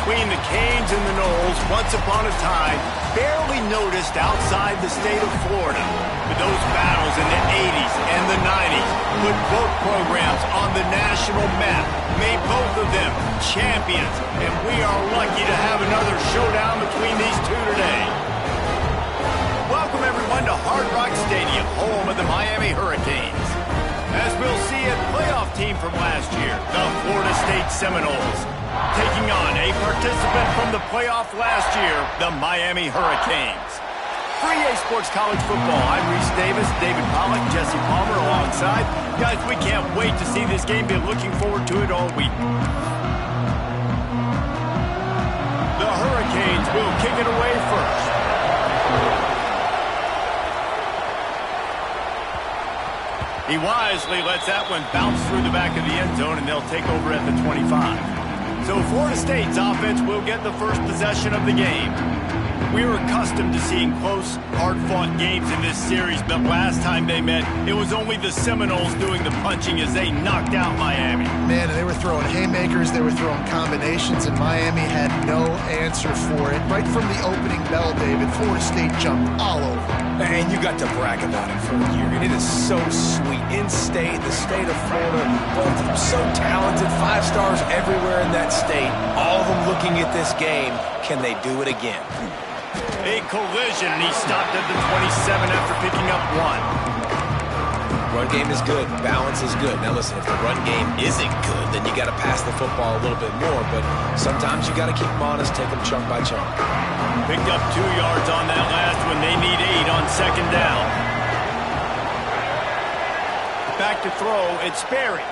between the Canes and the Noles, once upon a time, barely noticed outside the state of Florida. But those battles in the 80s and the 90s put both programs on the national map, made both of them champions, and we are lucky to have another showdown between these two today. Welcome, everyone, to Hard Rock Stadium, home of the Miami Hurricanes. As we'll see, a playoff team from last year, the Florida State Seminoles, taking on a participant from the playoff last year, the Miami Hurricanes. For EA Sports College Football, I'm Reese Davis, David Pollack, Jesse Palmer alongside. Guys, we can't wait to see this game. Been looking forward to it all week. The Hurricanes will kick it away first. He wisely lets that one bounce through the back of the end zone, and they'll take over at the 25. So Florida State's offense will get the first possession of the game. We're accustomed to seeing close, hard-fought games in this series, but last time they met, it was only the Seminoles doing the punching as they knocked out Miami. Man, they were throwing haymakers, they were throwing combinations, and Miami had no answer for it. Right from the opening bell, David, Florida State jumped all over. And you got to brag about it for a year. And it is so sweet. In-state, the state of Florida, both teams so talented, 5 stars everywhere in that state. All of them looking at this game. Can they do it again? A collision, and he stopped at the 27 after picking up 1. Run game is good. Balance is good. Now listen, if the run game isn't good, then you got to pass the football a little bit more. But sometimes you got to keep them honest, take them chunk by chunk. Picked up 2 yards on that last one. They need 8 on second down. Back to throw, it's Sperry.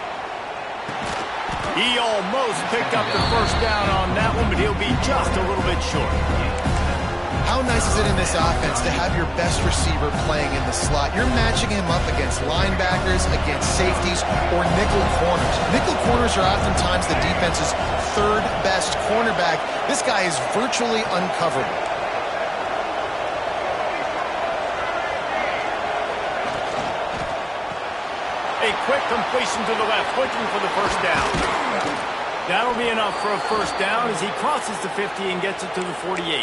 He almost picked up the first down on that one, but he'll be just a little bit short. How nice is it in this offense to have your best receiver playing in the slot? You're matching him up against linebackers, against safeties, or nickel corners. Nickel corners are oftentimes the defense's third best cornerback. This guy is virtually uncoverable. A quick completion to the left, looking for the first down. That'll be enough for a first down as he crosses the 50 and gets it to the 48.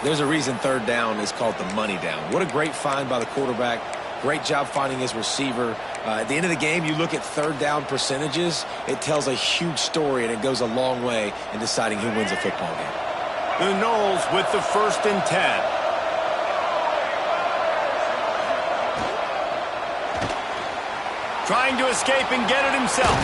There's a reason third down is called the money down. What a great find by the quarterback. Great job finding his receiver. At the end of the game, you look at third down percentages. It tells a huge story, and it goes a long way in deciding who wins a football game. The Noles with the 1st and 10. Trying to escape and get it himself.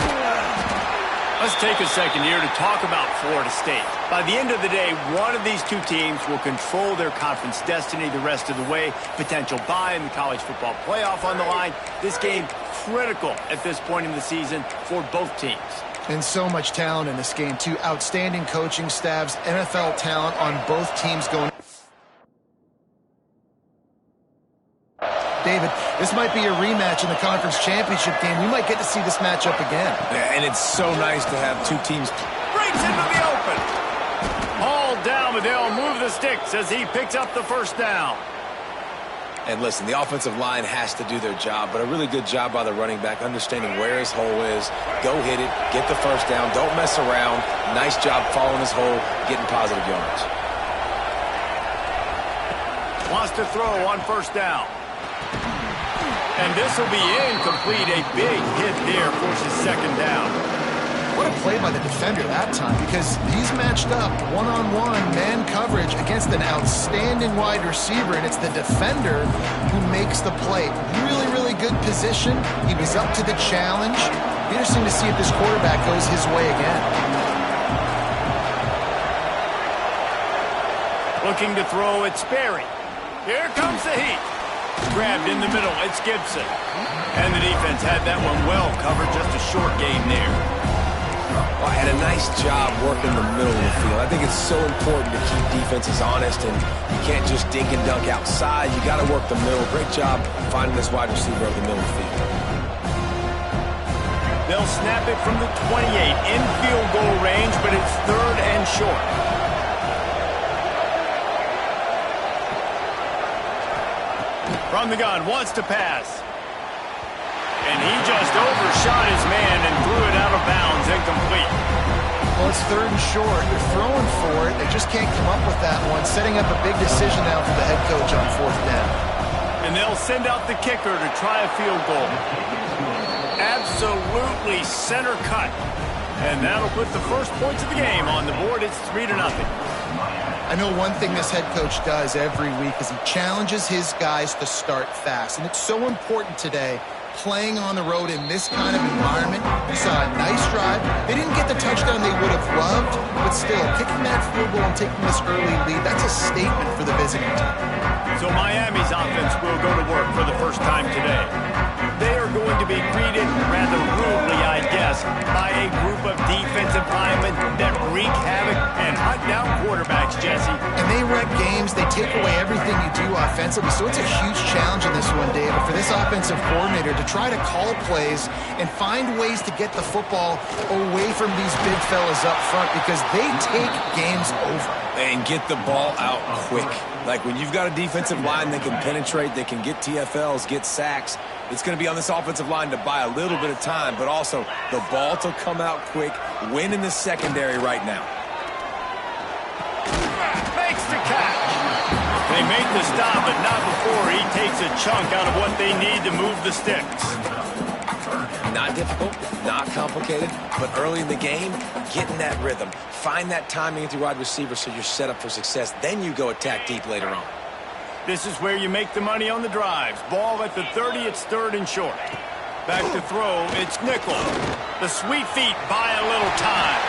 Let's take a second here to talk about Florida State. By the end of the day, one of these two teams will control their conference destiny the rest of the way. Potential bye in the college football playoff on the line. This game critical at this point in the season for both teams. And so much talent in this game, too. Outstanding coaching staffs, NFL talent on both teams going. David, this might be a rematch in the conference championship game. We might get to see this matchup again. Yeah, and it's so nice to have two teams. Breaks into the open. All down, but they'll move the sticks as he picks up the first down. And listen, the offensive line has to do their job, but a really good job by the running back, understanding where his hole is. Go hit it, get the first down, don't mess around. Nice job following his hole, getting positive yards. Wants to throw on first down. And this will be incomplete. A big hit there forces second down. What a play by the defender that time, because he's matched up one-on-one man coverage against an outstanding wide receiver, and it's the defender who makes the play. Really, really good position. He was up to the challenge. Interesting to see if this quarterback goes his way again. Looking to throw, it's Sperry. Here comes the heat. Grabbed in the middle, it's Gibson. And the defense had that one well covered, just a short game there. Well, and a nice job working the middle of the field. I think it's so important to keep defenses honest, and you can't just dink and dunk outside. You got to work the middle. Great job finding this wide receiver of the middle of the field. They'll snap it from the 28 in field goal range, but it's third and short. From the gun, wants to pass. And he just overshot his man and threw it out of bounds, incomplete. Well, it's third and short. They're throwing for it. They just can't come up with that one. Setting up a big decision now for the head coach on fourth down. And they'll send out the kicker to try a field goal. Absolutely center cut. And that'll put the first points of the game on the board. It's 3-0. I know one thing this head coach does every week is he challenges his guys to start fast. And it's so important today, playing on the road in this kind of environment. You saw a nice drive. They didn't get the touchdown they would have loved, but still, kicking that field goal and taking this early lead, that's a statement for the visiting team. So Miami's offense will go to work for the first time today. They are going to be greeted rather rudely, I guess, by a group of defensive linemen that wreak havoc and hunt down quarterbacks, Jesse. And they wreck games. They take away everything you do offensively. So it's a huge challenge in this one, David, for this offensive coordinator to try to call plays and find ways to get the football away from these big fellas up front because they take games over. And get the ball out quick. Like when you've got a defensive line that can penetrate, that can get TFLs, get sacks, it's going to be on this offensive line to buy a little bit of time, but also the ball to come out quick, win in the secondary right now. Makes the catch. They make the stop, but not before he takes a chunk out of what they need to move the sticks. Not difficult, not complicated, but early in the game, get in that rhythm. Find that timing at the wide receiver so you're set up for success. Then you go attack deep later on. This is where you make the money on the drives. Ball at the 30, it's third and short. Back to throw, it's Nickel. The sweet feet buy a little time.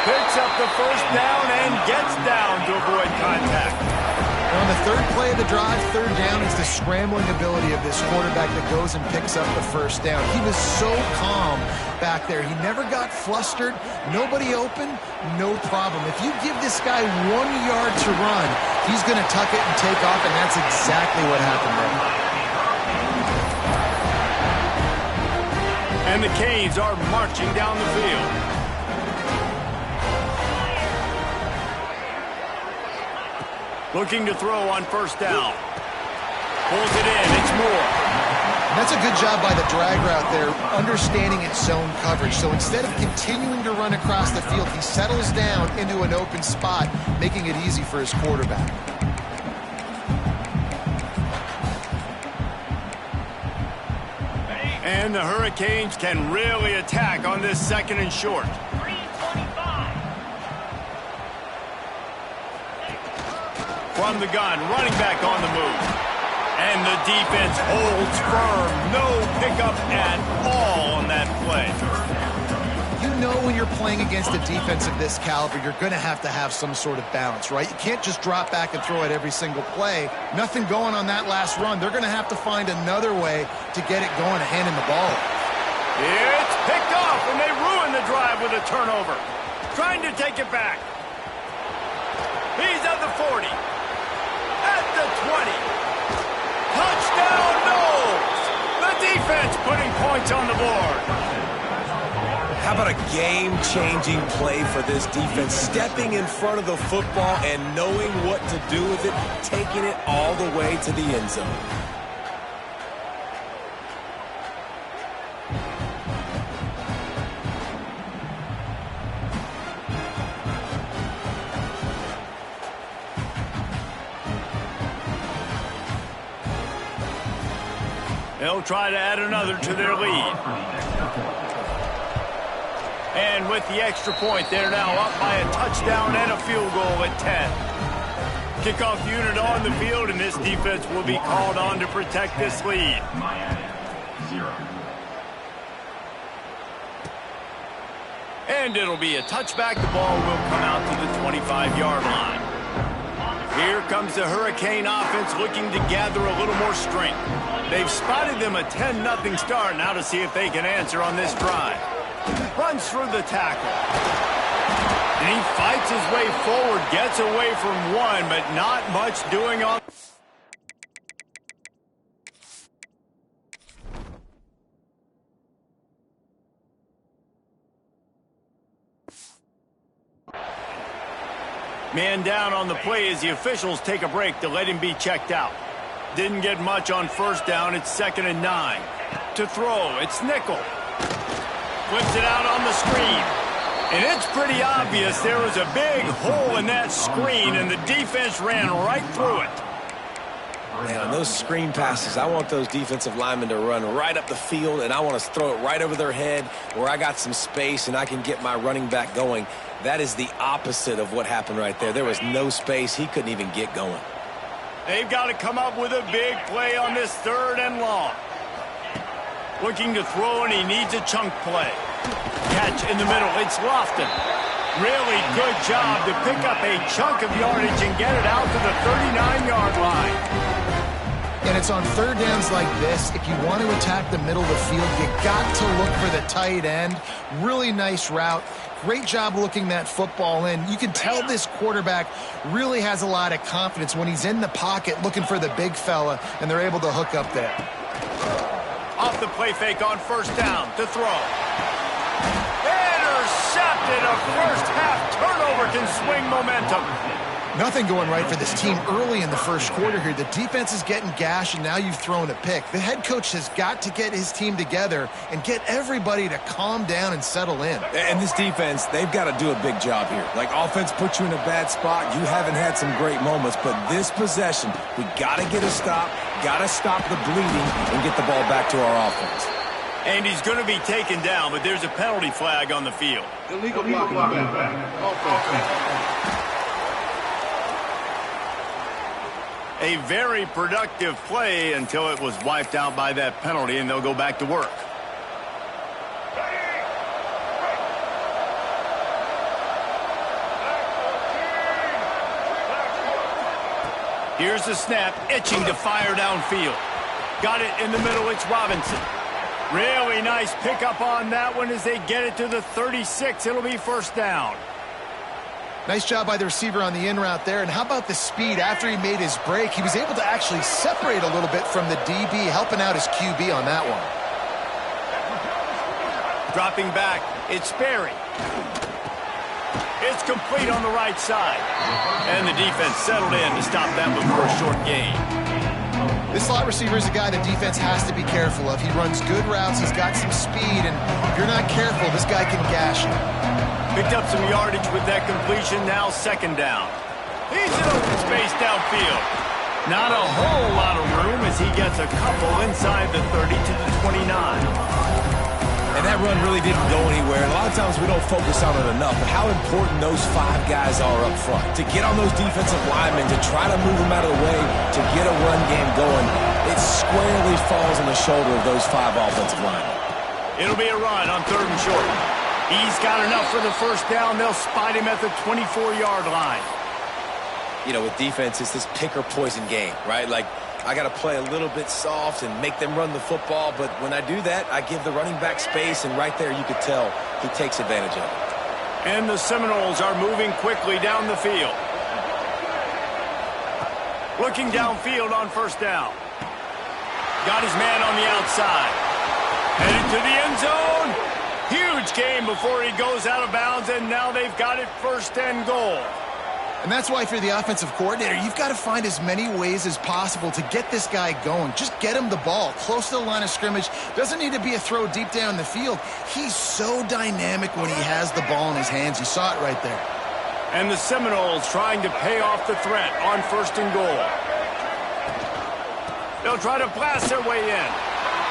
Picks up the first down and gets down to avoid contact. On the third play of the drive, third down, is the scrambling ability of this quarterback that goes and picks up the first down. He was so calm back there. He never got flustered. Nobody open, no problem. If you give this guy 1 yard to run, he's going to tuck it and take off, and that's exactly what happened there. And the Canes are marching down the field. Looking to throw on first down. Pulls it in, it's Moore. And that's a good job by the drag route there, understanding its zone coverage. So instead of continuing to run across the field, he settles down into an open spot, making it easy for his quarterback. And the Hurricanes can really attack on this second and short. From the gun, running back on the move. And the defense holds firm. No pickup at all on that play. You know when you're playing against a defense of this caliber, you're going to have some sort of balance, right? You can't just drop back and throw it every single play. Nothing going on that last run. They're going to have to find another way to get it going and handing the ball off. It's picked off, and they ruin the drive with a turnover. Trying to take it back. He's at the 40. At the 20. Touchdown, Knowles! The defense putting points on the board. How about a game-changing play for this defense? Stepping in front of the football and knowing what to do with it, taking it all the way to the end zone. They'll try to add another to their lead. And with the extra point, they're now up by a touchdown and a field goal at 10. Kickoff unit on the field, and this defense will be called on to protect this lead. And it'll be a touchback. The ball will come out to the 25-yard line. Here comes the Hurricane offense looking to gather a little more strength. They've spotted them a 10-0 start. Now to see if they can answer on this drive. Runs through the tackle. And he fights his way forward, gets away from one, but not much doing on. Man down on the play as the officials take a break to let him be checked out. Didn't get much on first down. It's 2nd and 9. To throw, it's Nickel. Flips it out on the screen. And it's pretty obvious there was a big hole in that screen, and the defense ran right through it. Man, on those screen passes, I want those defensive linemen to run right up the field, and I want to throw it right over their head where I got some space and I can get my running back going. That is the opposite of what happened right there. There was no space. He couldn't even get going. They've got to come up with a big play on this 3rd and long. Looking to throw, and he needs a chunk play. Catch in the middle. It's Lofton. Really good job to pick up a chunk of yardage and get it out to the 39-yard line. And it's on 3rd downs like this. If you want to attack the middle of the field, you got to look for the tight end. Really nice route. Great job looking that football in. You can tell this quarterback really has a lot of confidence when he's in the pocket looking for the big fella, and they're able to hook up there. Off the play fake on 1st down to throw. Intercepted. A first-half turnover can swing momentum. Nothing going right for this team early in the 1st quarter here. The defense is getting gashed, and now you've thrown a pick. The head coach has got to get his team together and get everybody to calm down and settle in. And this defense, they've got to do a big job here. Like, offense puts you in a bad spot. You haven't had some great moments, but this possession, we got to get a stop, got to stop the bleeding, and get the ball back to our offense. And he's going to be taken down, but there's a penalty flag on the field. Illegal blocking. A very productive play until it was wiped out by that penalty, and they'll go back to work. Here's the snap, itching to fire downfield. Got it in the middle, it's Robinson. Really nice pickup on that one as they get it to the 36. It'll be 1st down. Nice job by the receiver on the in route there. And how about the speed? After he made his break, he was able to actually separate a little bit from the DB, helping out his QB on that one. Dropping back, it's Sperry. It's complete on the right side. And the defense settled in to stop that one for a short gain. This slot receiver is a guy the defense has to be careful of. He runs good routes, he's got some speed, and if you're not careful, this guy can gash you. Picked up some yardage with that completion, now 2nd down. He's in open space downfield. Not a whole lot of room as he gets a couple inside the 30 to the 29. And that run really didn't go anywhere. And a lot of times we don't focus on it enough, but how important those 5 guys are up front. To get on those defensive linemen, to try to move them out of the way, to get a run game going, it squarely falls on the shoulder of those 5 offensive linemen. It'll be a run on 3rd and short. He's got enough for the 1st down. They'll spot him at the 24-yard line. You know, with defense, it's this pick or poison game, right? Like, I got to play a little bit soft and make them run the football, but when I do that, I give the running back space, and right there you could tell he takes advantage of it. And the Seminoles are moving quickly down the field. Looking downfield on 1st down. Got his man on the outside. Headed to the end zone. Huge gain before he goes out of bounds, and now they've got it 1st and goal. And that's why if you're the offensive coordinator, you've got to find as many ways as possible to get this guy going. Just get him the ball close to the line of scrimmage. Doesn't need to be a throw deep down the field. He's so dynamic when he has the ball in his hands. You saw it right there. And the Seminoles trying to pay off the threat on 1st and goal. They'll try to blast their way in.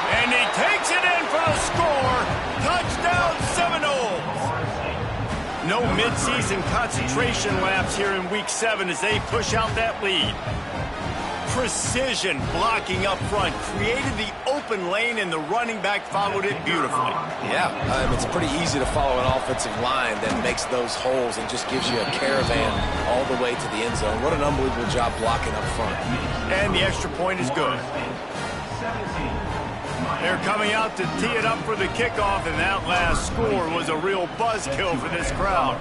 And he takes it in for the score. Touchdown Seminoles. No midseason concentration lapse here in Week 7 as they push out that lead. Precision blocking up front created the open lane, and the running back followed it beautifully. Yeah, it's pretty easy to follow an offensive line that makes those holes and just gives you a caravan all the way to the end zone. What an unbelievable job blocking up front. And the extra point is good. They're coming out to tee it up for the kickoff, and that last score was a real buzzkill for this crowd.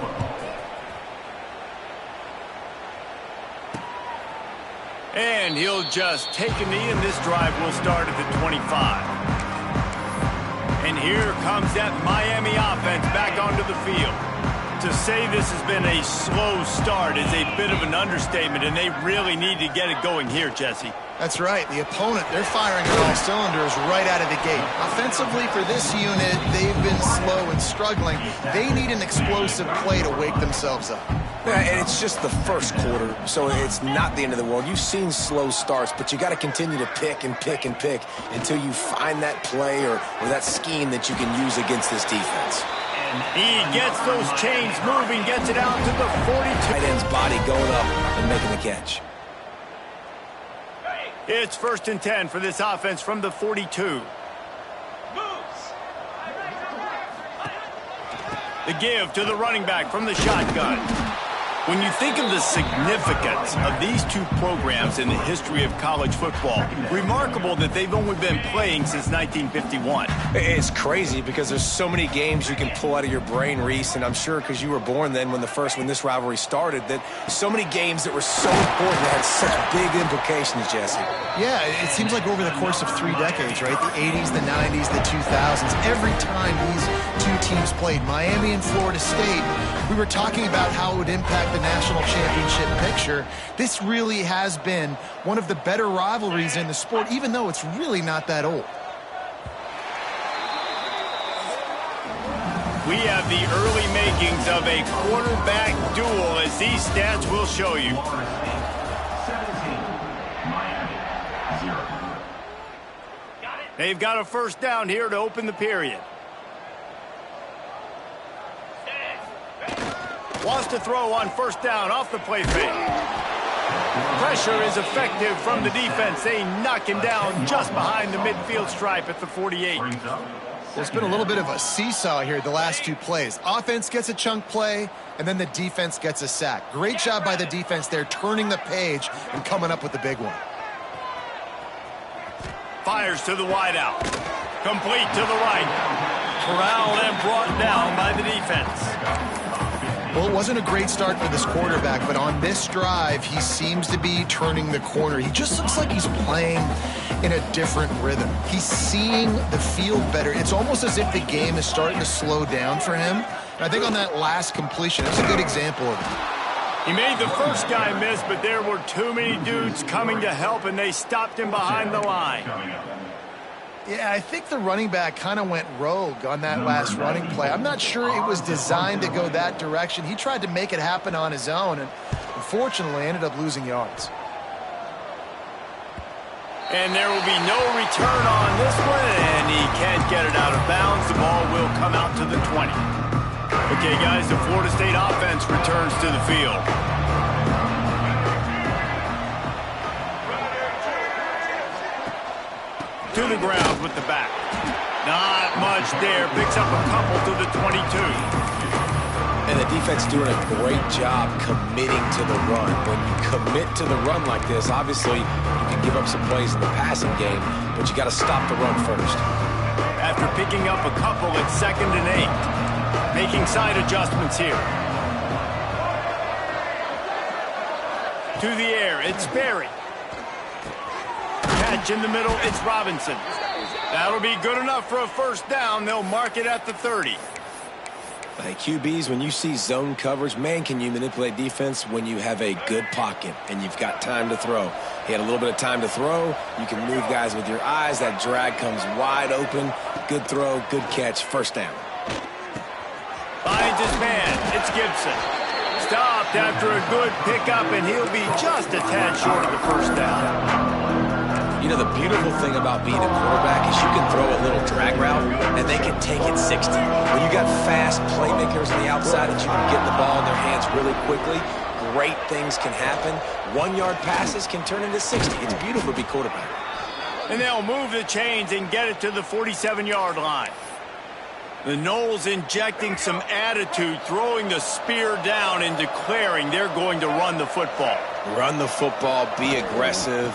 And he'll just take a knee, and this drive will start at the 25. And here comes that Miami offense back onto the field. To say this has been a slow start is a bit of an understatement, and they really need to get it going here, Jesse. That's right. The opponent, they're firing on all cylinders right out of the gate. Offensively, for this unit, they've been slow and struggling. They need an explosive play to wake themselves up. Yeah, and it's just the first quarter, so it's not the end of the world. You've seen slow starts, but you got to continue to pick and pick and pick until you find that play or that scheme that you can use against this defense. And he gets those chains moving, gets it out to the 42. Tight end's body going up and making the catch. It's 1st and 10 for this offense from the 42. The give to the running back from the shotgun. When you think of the significance of these two programs in the history of college football, remarkable that they've only been playing since 1951. It's crazy because there's so many games you can pull out of your brain, Reese, and I'm sure because you were born then when this rivalry started, that so many games that were so important that had such big implications, Jesse. Yeah, it seems like over the course of 3 decades, right? The 80s, the 90s, the 2000s, every time these two teams played, Miami and Florida State, we were talking about how it would impact the national championship picture. This really has been one of the better rivalries in the sport, even though it's really not that old. We have the early makings of a quarterback duel, as these stats will show you. They've got a first down here to open the period. Wants to throw on first down off the play fake. Pressure is effective from the defense. They knock him down just behind the midfield stripe at the 48. There's been a little bit of a seesaw here the last 2 plays. Offense gets a chunk play, and then the defense gets a sack. Great job by the defense there, turning the page and coming up with the big one. Fires to the wideout. Complete to the right. Corralled and brought down by the defense. Well, it wasn't a great start for this quarterback, but on this drive, he seems to be turning the corner. He just looks like he's playing in a different rhythm. He's seeing the field better. It's almost as if the game is starting to slow down for him. And I think on that last completion, it's a good example of it. He made the first guy miss, but there were too many dudes coming to help, and they stopped him behind the line. Yeah, I think the running back kind of went rogue on that last running play. I'm not sure it was designed to go that direction. He tried to make it happen on his own, and unfortunately ended up losing yards. And there will be no return on this one, and he can't get it out of bounds. The ball will come out to the 20. Okay, guys, the Florida State offense returns to the field. To the ground with the back. Not much there. Picks up a couple to the 22. And the defense doing a great job committing to the run. When you commit to the run like this, obviously you can give up some plays in the passing game, but you got to stop the run first. After picking up a couple, it's 2nd and 8. Making side adjustments here. To the air, it's Berry. Catch in the middle, it's Robinson. That'll be good enough for a first down. They'll mark it at the 30. Hey, QBs, when you see zone coverage, man, can you manipulate defense when you have a good pocket and you've got time to throw. He had a little bit of time to throw. You can move guys with your eyes. That drag comes wide open. Good throw, good catch, first down. Finds his man. It's Gibson. Stopped after a good pickup, and he'll be just a tad short of the first down. You know, the beautiful thing about being a quarterback is you can throw a little drag route, and they can take it 60. When you got fast playmakers on the outside that you can get the ball in their hands really quickly, great things can happen. 1-yard passes can turn into 60. It's beautiful to be quarterback. And they'll move the chains and get it to the 47-yard line. The Noles injecting some attitude, throwing the spear down and declaring they're going to run the football. Run the football, be aggressive.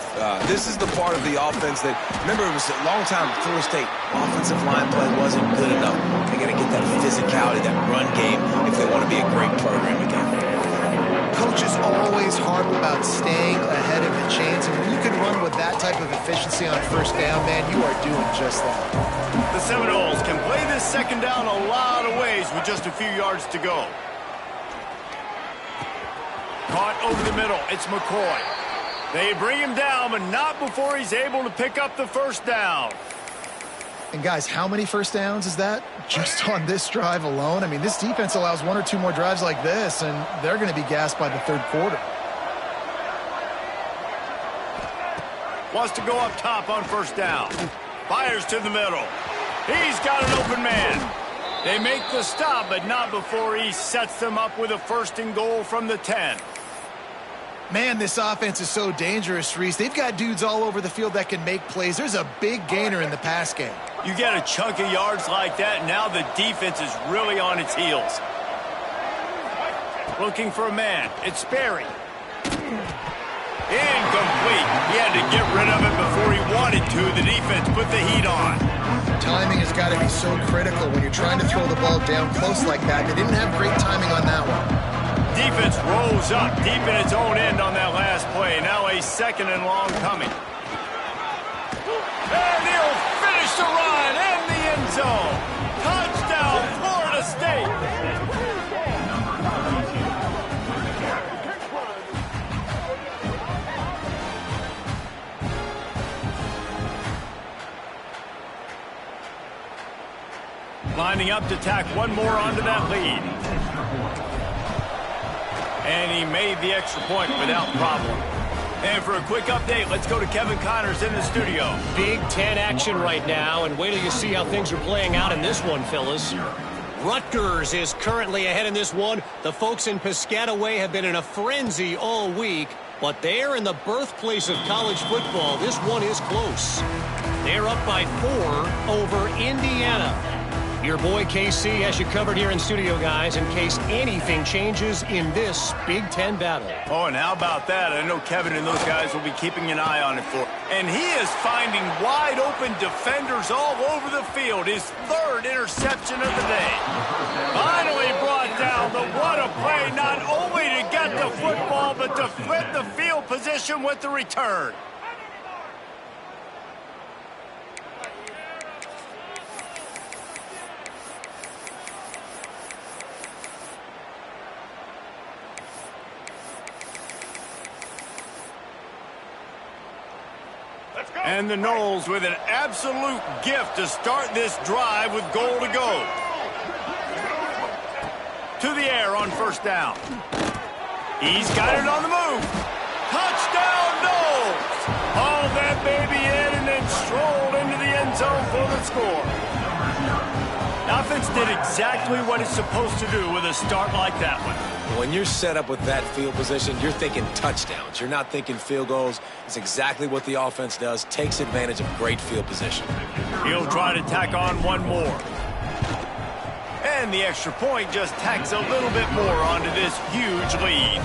This is the part of the offense that, remember, it was a long time, Florida State offensive line play wasn't good enough. They got to get that physicality, that run game, if they want to be a great program again. Coaches always harp about staying ahead of the chains, and when you can run with that type of efficiency on first down, man, you are doing just that. The Seminoles can play this second down a lot of ways with just a few yards to go. caught over the middle. It's McCoy. They bring him down, but not before he's able to pick up the first down. And guys, how many first downs is that just on this drive alone? I mean, this defense allows one or two more drives like this, and they're going to be gassed by the third quarter. Wants to go up top on first down. Fires to the middle. He's got an open man. They make the stop, but not before he sets them up with a first and goal from the 10. Man, this offense is so dangerous, Reese. They've got dudes all over the field that can make plays. There's a big gainer in the pass game. You get a chunk of yards like that, now the defense is really on its heels. Looking for a man. It's Sperry. Incomplete. He had to get rid of it before he wanted to. The defense put the heat on. Timing has got to be so critical when you're trying to throw the ball down close like that. They didn't have great timing on that one. Defense rolls up deep in its own end on that last play. Now a second and long coming. And he'll finish the run in the end zone. Touchdown, Florida State. Lining up to tack one more onto that lead. And he made the extra point without problem. And for a quick update, let's go to Kevin Connors in the studio. Big Ten action right now, and wait till you see how things are playing out in this one, fellas. Rutgers is currently ahead in this one. The folks in Piscataway have been in a frenzy all week, but they're in the birthplace of college football. This one is close. They're up by 4 over Indiana. Your boy KC has you covered here in studio, guys, in case anything changes in this Big Ten battle. Oh, and how about that? I know Kevin and those guys will be keeping an eye on it for. And he is finding wide open defenders all over the field. His third interception of the day. Finally brought down. But what a play, not only to get the football, but to flip the field position with the return. And the Noles with an absolute gift to start this drive with goal to go. To the air on first down. He's got it on the move. Touchdown, Noles! Hauled that baby in and then strolled into the end zone for the score. Offense did exactly what it's supposed to do with a start like that one. When you're set up with that field position, you're thinking touchdowns. You're not thinking field goals. It's exactly what the offense does. Takes advantage of great field position. He'll try to tack on one more. And the extra point just tacks a little bit more onto this huge lead.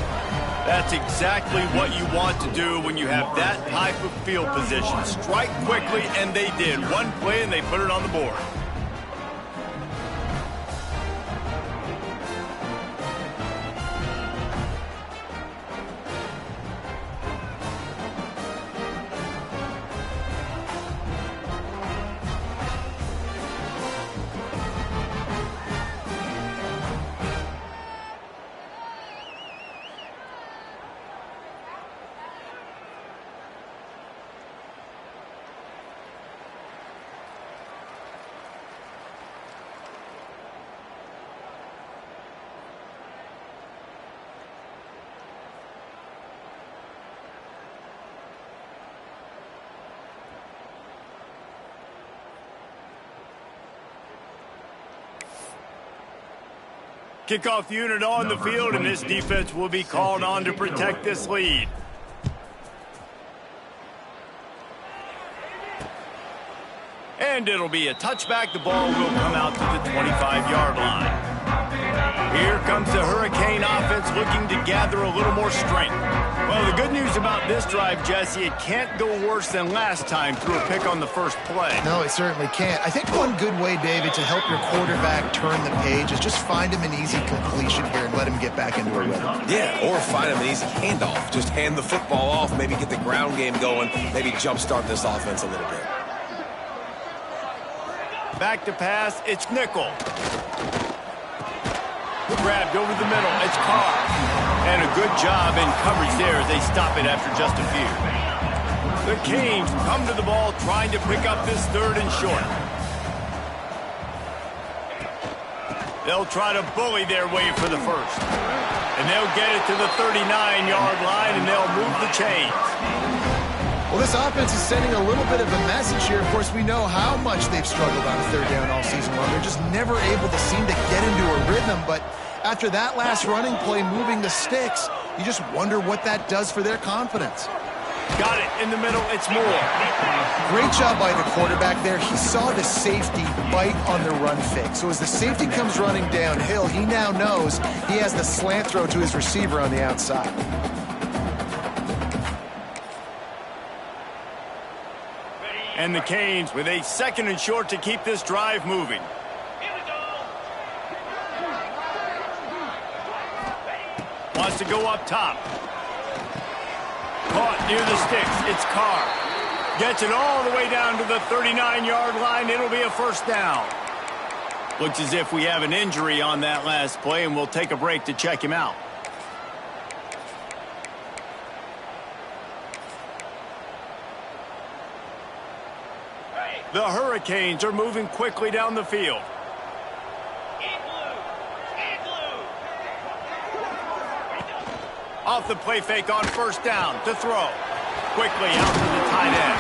That's exactly what you want to do when you have that type of field position. Strike quickly, and they did. One play, and they put it on the board. Kickoff unit on the field, and this defense will be called on to protect this lead. And it'll be a touchback. The ball will come out to the 25-yard line. Here comes the Hurricane offense looking to gather a little more strength. Well, the good news about this drive, Jesse, it can't go worse than last time through a pick on the first play. No, it certainly can't. I think one good way, David, to help your quarterback turn the page is just find him an easy completion here and let him get back into a rhythm. Yeah, or find him an easy handoff. Just hand the football off, maybe get the ground game going, maybe jumpstart this offense a little bit. Back to pass, it's nickel. grabbed over the middle. It's Carr. And a good job in coverage there as they stop it after just a few. The Canes come to the ball trying to pick up this 3rd and short. They'll try to bully their way for the first. And they'll get it to the 39-yard line, and they'll move the chains. Well, this offense is sending a little bit of a message here. Of course, we know how much they've struggled on 3rd down all season long. They're just never able to seem to get into a rhythm. But after that last running play moving the sticks, you just wonder what that does for their confidence. Got it in the middle. It's Moore. Great job by the quarterback there. He saw the safety bite on the run fake. So as the safety comes running downhill, he now knows he has the slant throw to his receiver on the outside. And the Canes with a 2nd and short to keep this drive moving. Wants to go up top. Caught near the sticks. It's Carr. Gets it all the way down to the 39-yard line. It'll be a 1st down. Looks as if we have an injury on that last play, and we'll take a break to check him out. The Hurricanes are moving quickly down the field. Off the play fake on 1st down to throw. Quickly out to the tight end.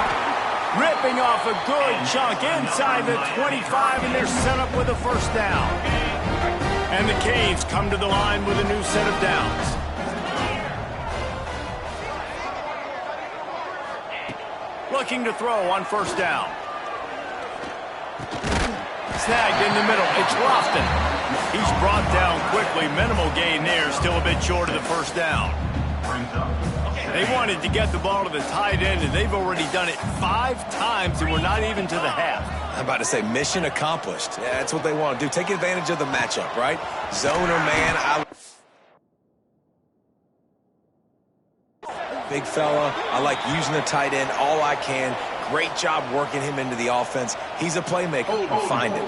Ripping off a good chunk inside the 25, and they're set up with a 1st down. And the Canes come to the line with a new set of downs. Looking to throw on 1st down. Snagged in the middle. It's Lofton. He's brought down quickly. Minimal gain there. Still a bit short of the 1st down. They wanted to get the ball to the tight end, and they've already done it 5 times, and we're not even to the half. I'm about to say mission accomplished. Yeah, that's what they want to do. Take advantage of the matchup, right? Zone or man. Big fella. I like using the tight end all I can. Great job working him into the offense. He's a playmaker. We'll find him.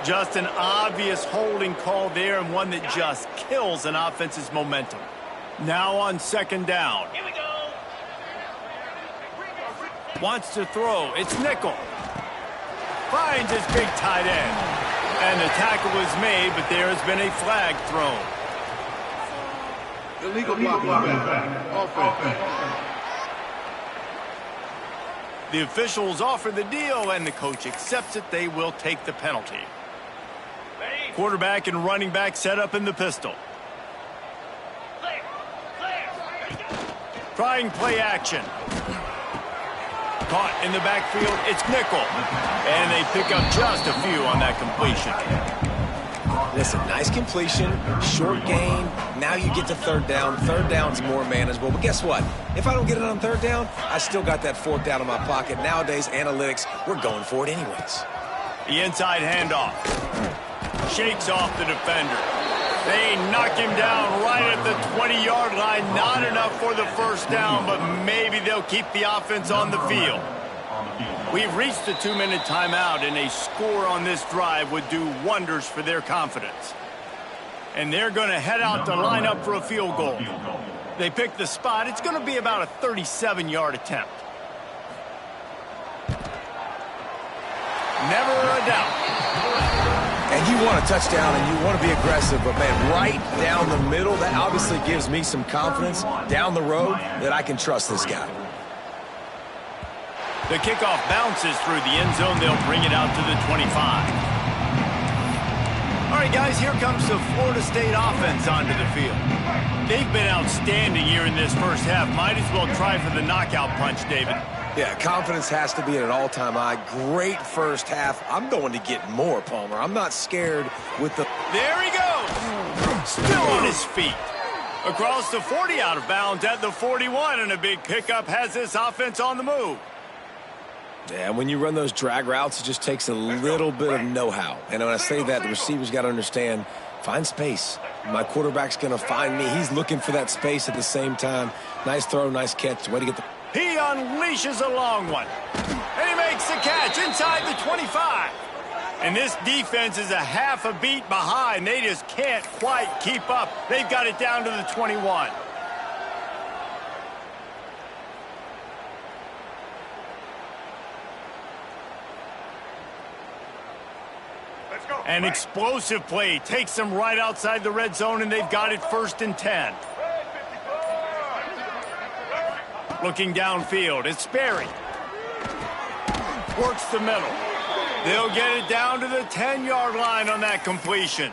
Just an obvious holding call there, and one that just kills an offense's momentum. Now on 2nd down. Here we go. Wants to throw. It's Nickel. Finds his big tight end. And the tackle was made, but there has been a flag thrown. Illegal blocking. Offense. The officials offer the deal, and the coach accepts it. They will take the penalty. Quarterback and running back set up in the pistol. Trying play action. Caught in the backfield. It's Nickel. And they pick up just a few on that completion. Listen, nice completion, short gain. Now you get to 3rd down. 3rd down's more manageable. But guess what? If I don't get it on 3rd down, I still got that 4th down in my pocket. Nowadays, analytics, we're going for it anyways. The inside handoff. Shakes off the defender. They knock him down right at the 20-yard line. Not enough for the 1st down, but maybe they'll keep the offense on the field. We've reached the 2-minute timeout, and a score on this drive would do wonders for their confidence. And they're going to head out to line up for a field goal. They pick the spot. It's going to be about a 37-yard attempt. Never a doubt. And you want a touchdown and you want to be aggressive, but man, right down the middle, that obviously gives me some confidence down the road that I can trust this guy. The kickoff bounces through the end zone. They'll bring it out to the 25. All right, guys, here comes the Florida State offense onto the field. They've been outstanding here in this 1st half. Might as well try for the knockout punch, David. Yeah, confidence has to be at an all-time high. Great 1st half. I'm going to get more, Palmer. I'm not scared with the... There he goes. Still on his feet. Across the 40, out of bounds at the 41, and a big pickup has this offense on the move. Yeah, when you run those drag routes, it just takes a little bit of know-how. And when I say that, the receiver's got to understand, find space. My quarterback's going to find me. He's looking for that space at the same time. Nice throw, nice catch. Way to get the... He unleashes a long one. And he makes the catch inside the 25. And this defense is a half a beat behind. They just can't quite keep up. They've got it down to the 21. An explosive play takes them right outside the red zone, and they've got it 1st and 10. Looking downfield, it's Sperry. Works the middle. They'll get it down to the 10-yard line on that completion.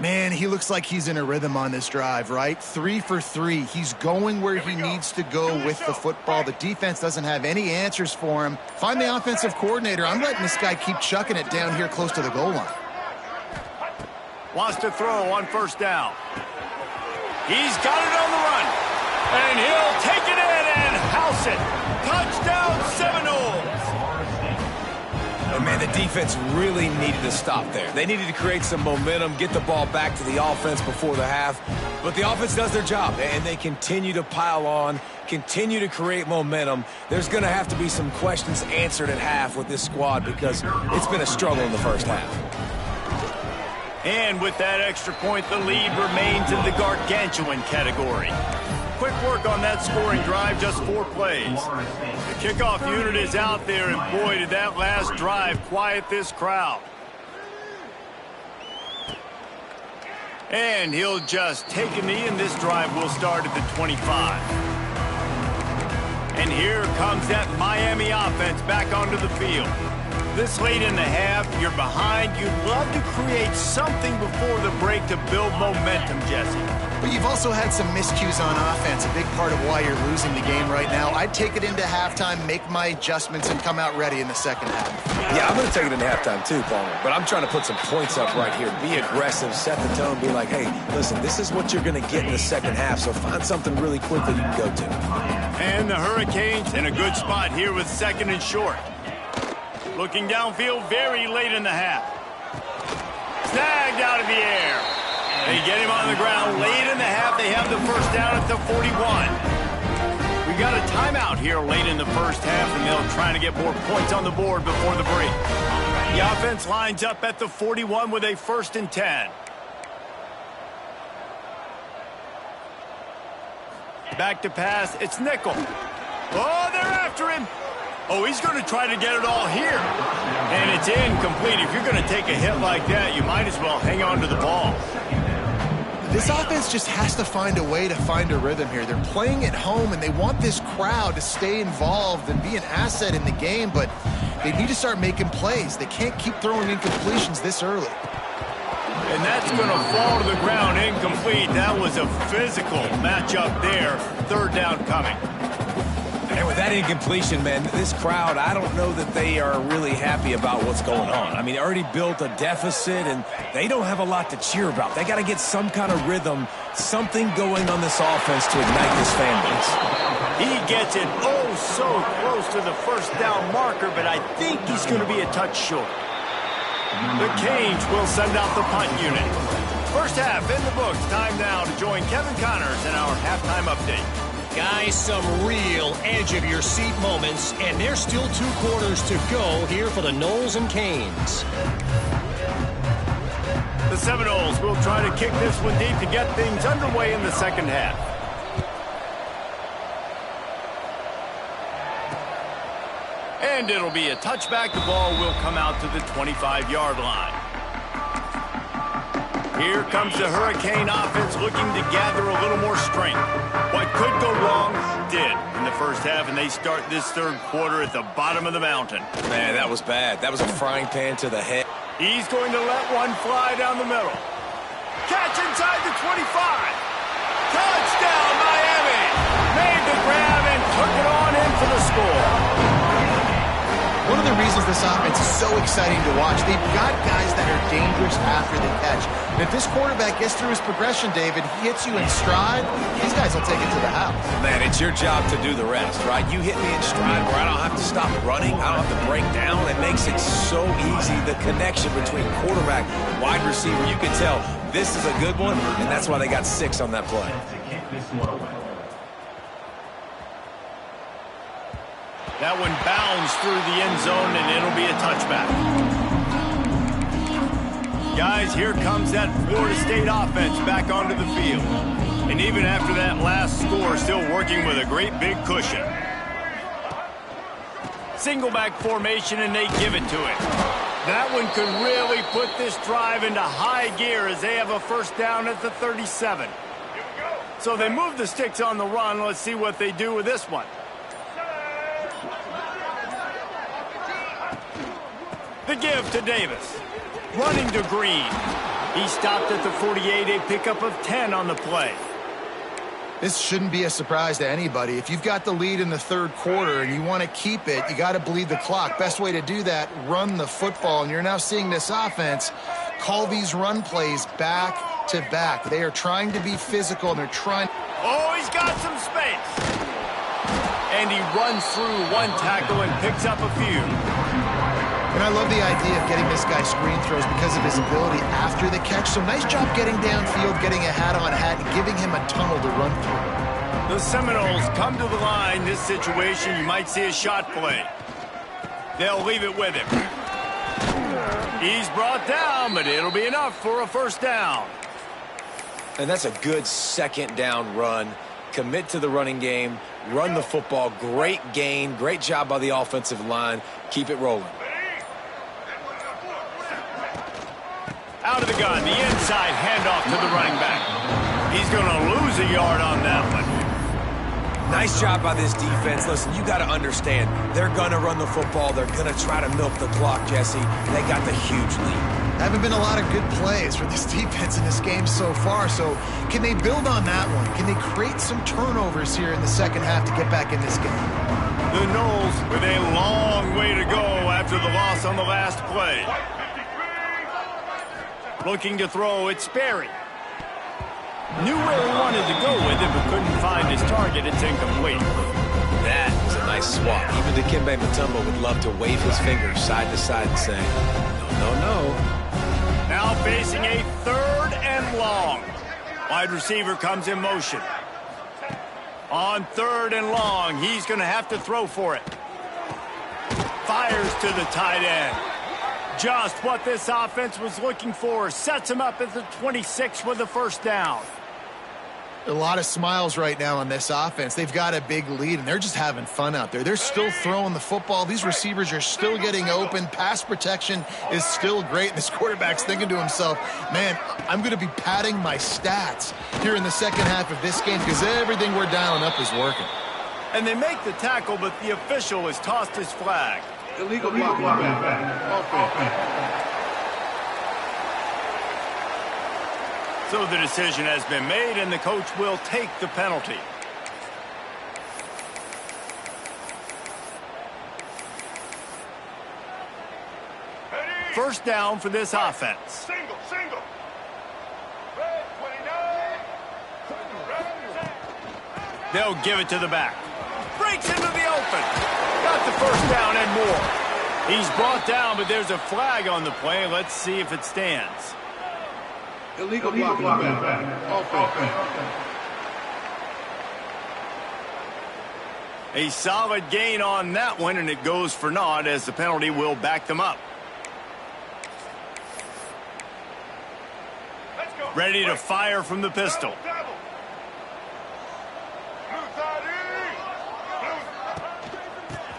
Man, he looks like he's in a rhythm on this drive, right? 3 for 3. He's going where he needs to go with the football. The defense doesn't have any answers for him. Find the offensive coordinator. I'm letting this guy keep chucking it down here close to the goal line. Wants to throw on 1st down. He's got it on the run. And he'll take it in and house it. Touchdown Seminoles. And man, the defense really needed to stop there. They needed to create some momentum, get the ball back to the offense before the half. But the offense does their job, and they continue to pile on, continue to create momentum. There's going to have to be some questions answered at half with this squad because it's been a struggle in the first half. And with that extra point, the lead remains in the gargantuan category. Quick work on that scoring drive, just 4 plays. The kickoff unit is out there, and boy, did that last drive quiet this crowd. And he'll just take a knee, and this drive will start at the 25. And here comes that Miami offense back onto the field. This late in the half, you're behind. You'd love to create something before the break to build momentum, Jesse. But you've also had some miscues on offense, a big part of why you're losing the game right now. I'd take it into halftime, make my adjustments, and come out ready in the second half. Yeah, I'm going to take it into halftime too, Palmer. But I'm trying to put some points up right here. Be aggressive, set the tone, be like, hey, listen, this is what you're going to get in the second half, so find something really quick that you can go to. And the Hurricanes in a good spot here with 2nd and short. Looking downfield very late in the half. Snagged out of the air. They get him on the ground late in the half. They have the 1st down at the 41. We got a timeout here late in the first half, and they'll try to get more points on the board before the break. The offense lines up at the 41 with a 1st and 10. Back to pass. It's Nickel. Oh, they're after him. Oh, he's going to try to get it all here. And it's incomplete. If you're going to take a hit like that, you might as well hang on to the ball. This offense just has to find a way to find a rhythm here. They're playing at home, and they want this crowd to stay involved and be an asset in the game, but they need to start making plays. They can't keep throwing incompletions this early. And that's going to fall to the ground incomplete. That was a physical matchup there. 3rd down coming. And with that incompletion, man, this crowd, I don't know that they are really happy about what's going on. I mean, they already built a deficit, and they don't have a lot to cheer about. They got to get some kind of rhythm, something going on this offense to ignite this fan base. He gets it oh so close to the 1st down marker, but I think he's going to be a touch short. The Canes will send out the punt unit. First half in the books. Time now to join Kevin Connors in our halftime update. Guys, some real edge-of-your-seat moments, and there's still 2 quarters to go here for the Noles and Canes. The Seminoles will try to kick this one deep to get things underway in the second half. And it'll be a touchback. The ball will come out to the 25-yard line. Here comes the Hurricane offense looking to gather a little more strength. What could go wrong did in the first half, and they start this 3rd quarter at the bottom of the mountain. Man, that was bad. That was a frying pan to the head. He's going to let one fly down the middle. Catch inside the 25. Touchdown, Miami. Made the grab and took it on in for the score. One of the reasons this offense is so exciting to watch, they've got guys that are dangerous after the catch. And if this quarterback gets through his progression, David, he hits you in stride, these guys will take it to the house. Man, it's your job to do the rest, right? You hit me in stride where I don't have to stop running, I don't have to break down. It makes it so easy. The connection between quarterback, wide receiver, you can tell this is a good one, and that's why they got 6 on that play. That one bounds through the end zone, and it'll be a touchback. Guys, here comes that Florida State offense back onto the field. And even after that last score, still working with a great big cushion. Single back formation, and they give it to it. That one could really put this drive into high gear as they have a first down at the 37. So they move the sticks on the run. Let's see what they do with this one. The give to Davis. Running to Green. He stopped at the 48, a pickup of 10 on the play. This shouldn't be a surprise to anybody. If you've got the lead in the third quarter and you want to keep it, you got to bleed the clock. Best way to do that, run the football. And you're now seeing this offense call these run plays back to back. They are trying to be physical, and they're trying. Oh, he's got some space. And he runs through one tackle and picks up a few. And I love the idea of getting this guy screen throws because of his ability after the catch. So nice job getting downfield, getting a hat-on-hat, and giving him a tunnel to run through. The Seminoles come to the line. This situation, you might see a shot play. They'll leave it with him. He's brought down, but it'll be enough for a first down. And that's a good second down run. Commit to the running game, run the football. Great gain, great job by the offensive line. Keep it rolling. Out of the gun, the inside handoff to the running back. He's going to lose a yard on that one. Nice job by this defense. Listen, you got to understand, they're going to run the football. They're going to try to milk the clock, Jesse. They got the huge lead. Haven't been a lot of good plays for this defense in this game so far. So can they build on that one? Can they create some turnovers here in the second half to get back in this game? The Noles with a long way to go after the loss on the last play. Looking to throw, it's Sperry. Knew where he wanted to go with it, but couldn't find his target. It's incomplete. That was a nice swap. Even Dikembe Mutombo would love to wave his fingers side to side and say, no, no, no. Now facing a third and long. Wide receiver comes in motion. On third and long, he's going to have to throw for it. Fires to the tight end. Just what this offense was looking for. Sets him up at the 26 with the first down. A lot of smiles right now on this offense. They've got a big lead, and they're just having fun out there. They're still throwing the football. These receivers are still getting open. Pass protection is still great. This quarterback's thinking to himself, man, I'm going to be padding my stats here in the second half of this game because everything we're dialing up is working. And they make the tackle, but the official has tossed his flag. Illegal blocking offense. So the decision has been made, and the coach will take the penalty. First down for this offense. Single. Red 29. They'll give it to the back. Breaks into the open. Got the first down and more. He's brought down, but there's a flag on the play. Let's see if it stands. Illegal blocking offense. A solid gain on that one, and it goes for naught as the penalty will back them up. Ready to fire from the pistol.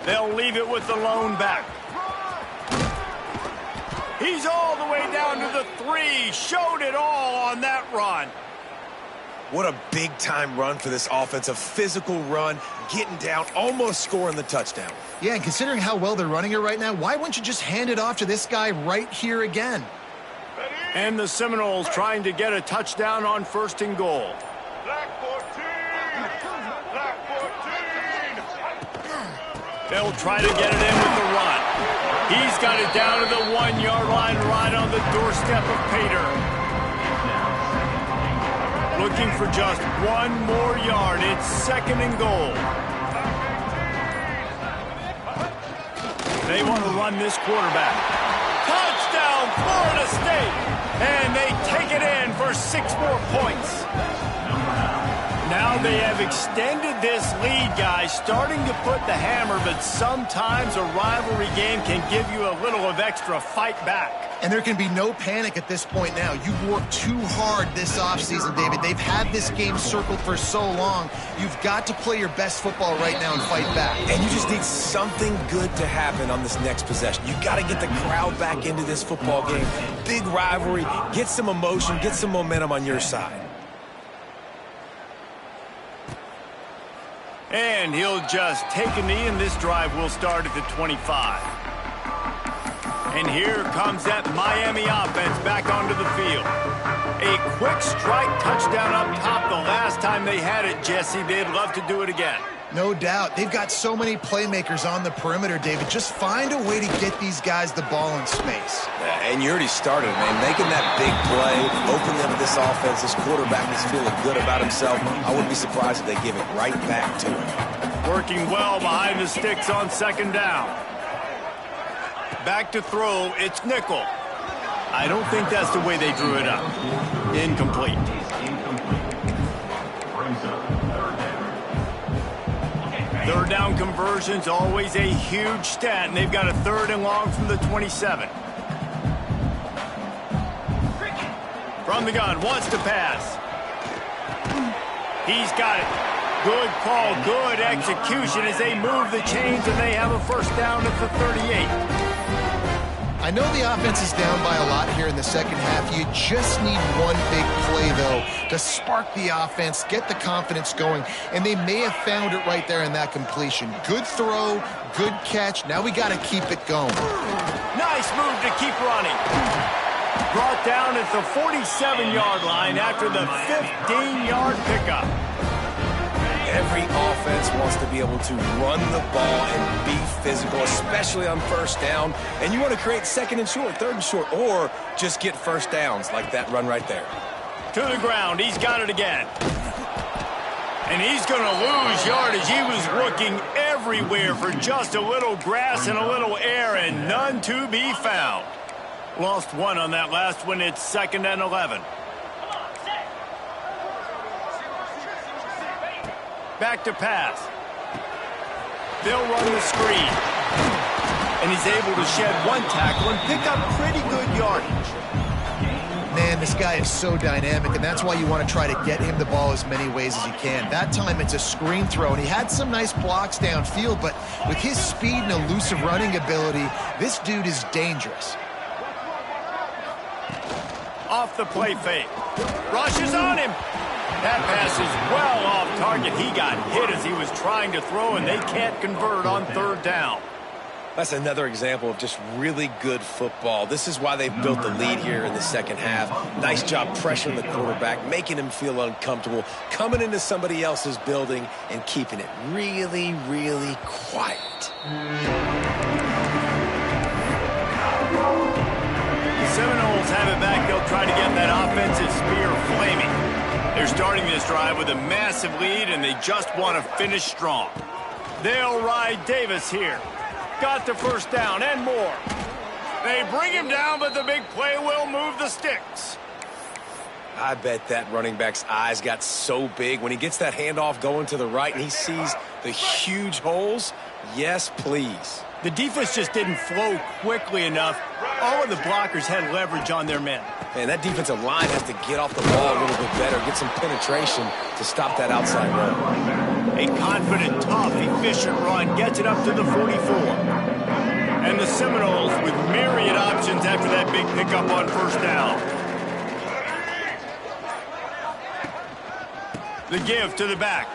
They'll leave it with the lone back. He's all the way down to the 3. Showed it all on that run. What a big-time run for this offense. A physical run, getting down, almost scoring the touchdown. Yeah, and considering how well they're running it right now, why wouldn't you just hand it off to this guy right here again? And the Seminoles trying to get a touchdown on first and goal. Black 14. They'll try to get it in with the run. He's got it down to the 1-yard line right on the doorstep of Pater. Looking for just one more yard. It's second and goal. They want to run this quarterback. Touchdown, Florida State! And they take it in for 6 more points. Now they have extended this lead, guys, starting to put the hammer, but sometimes a rivalry game can give you a little of extra fight back. And there can be no panic at this point now. You've worked too hard this offseason, David. They've had this game circled for so long. You've got to play your best football right now and fight back. And you just need something good to happen on this next possession. You got to get the crowd back into this football game. Big rivalry. Get some emotion. Get some momentum on your side. And he'll just take a knee, and this drive will start at the 25. And here comes that Miami offense back onto the field. A quick strike touchdown up top the last time they had it, Jesse. They'd love to do it again. No doubt. They've got so many playmakers on the perimeter, David. Just find a way to get these guys the ball in space. And you already started, man. Making that big play, opening up this offense. This quarterback is feeling good about himself. I wouldn't be surprised if they give it right back to him. Working well behind the sticks on second down. Back to throw, it's nickel. I don't think that's the way they drew it up. Incomplete. Third down conversion's always a huge stat, and they've got a third and long from the 27. From the gun, wants to pass. He's got it. Good call, good execution as they move the chains, and they have a first down at the 38. I know the offense is down by a lot here in the second half. You just need one big play, though, to spark the offense, get the confidence going, and they may have found it right there in that completion. Good throw, good catch. Now we got to keep it going. Nice move to keep running. Brought down at the 47-yard line after the 15-yard pickup. Every offense wants to be able to run the ball and be physical, especially on first down. And you want to create second and short, third and short, or just get first downs like that run right there. To the ground. He's got it again. And he's going to lose yardage. He was looking everywhere for just a little grass and a little air, and none to be found. Lost one on that last one. It's 2nd and 11. Back to pass. They'll run the screen. And he's able to shed one tackle and pick up pretty good yardage. Man, this guy is so dynamic, and that's why you want to try to get him the ball as many ways as you can. That time it's a screen throw, and he had some nice blocks downfield, but with his speed and elusive running ability, this dude is dangerous. Off the play fake. Rushes on him. That pass is well off target. He got hit as he was trying to throw, and they can't convert on third down. That's another example of just really good football. This is why they've built the lead here in the second half. Nice job pressuring the quarterback, making him feel uncomfortable, coming into somebody else's building and keeping it really, really quiet. The Seminoles have it back. They'll try to get that offensive spear flaming. They're starting this drive with a massive lead, and they just want to finish strong. They'll ride Davis here. Got the first down and more. They bring him down, but the big play will move the sticks. I bet that running back's eyes got so big when he gets that handoff going to the right and he sees the huge holes. Yes, please. The defense just didn't flow quickly enough. All of the blockers had leverage on their men. Man, that defensive line has to get off the ball a little bit better, get some penetration to stop that outside run. A confident, tough, efficient run gets it up to the 44. And the Seminoles with myriad options after that big pickup on first down. The give to the back.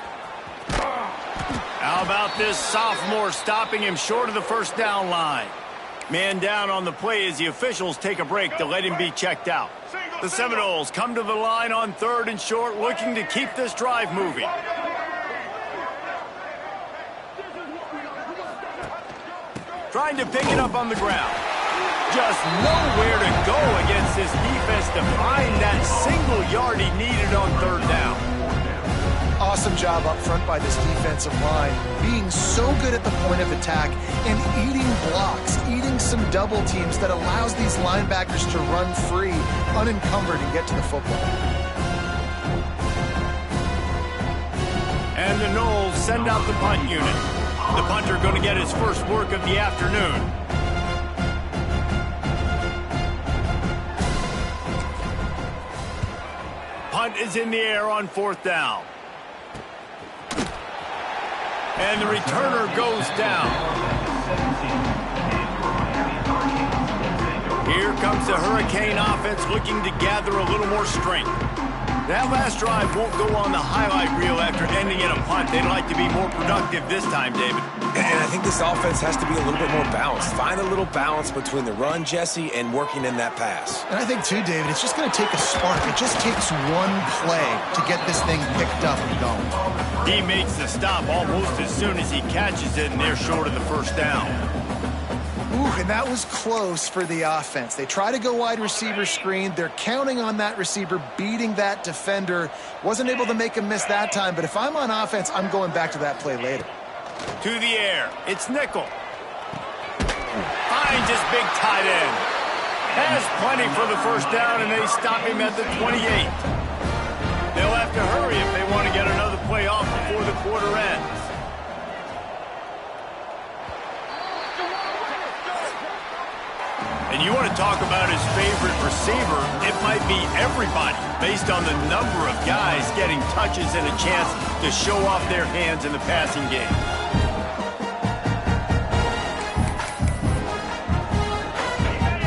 How about this sophomore stopping him short of the first down line? Man down on the play as the officials take a break to let him be checked out. The Seminoles come to the line on third and short, looking to keep this drive moving. Trying to pick it up on the ground. Just nowhere to go against this defense to find that single yard he needed on third down. Awesome job up front by this defensive line, being so good at the point of attack and eating blocks, eating some double teams that allows these linebackers to run free, unencumbered, and get to the football. And the Knowles send out the punt unit. The punter going to get his first work of the afternoon. Punt is in the air on 4th down. And the returner goes down. Here comes the Hurricane offense looking to gather a little more strength. That last drive won't go on the highlight reel after ending in a punt. They'd like to be more productive this time, David. And I think this offense has to be a little bit more balanced. Find a little balance between the run, Jesse, and working in that pass. And I think, too, David, it's just going to take a spark. It just takes one play to get this thing picked up and going. He makes the stop almost as soon as he catches it, and they're short of the first down. Ooh, and that was close for the offense. They try to go wide receiver screen. They're counting on that receiver beating that defender. Wasn't able to make him miss that time, but if I'm on offense, I'm going back to that play later. To the air. It's Nickel. Finds his big tight end. Has plenty for the first down, and they stop him at the 28. They'll have to hurry if they want to get another play off before the quarter ends. And you want to talk about his favorite receiver, it might be everybody, based on the number of guys getting touches and a chance to show off their hands in the passing game.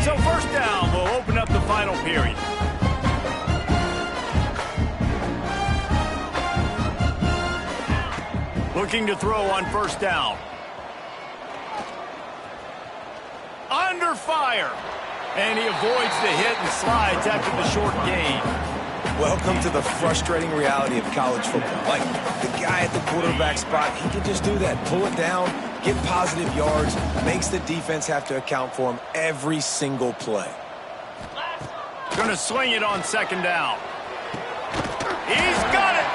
So 1st down will open up the final period. Looking to throw on 1st down. Under fire. And he avoids the hit and slides after the short gain. Welcome to the frustrating reality of college football. Like, the guy at the quarterback spot, he can just do that. Pull it down, get positive yards, makes the defense have to account for him every single play. Going to swing it on 2nd down. He's got it.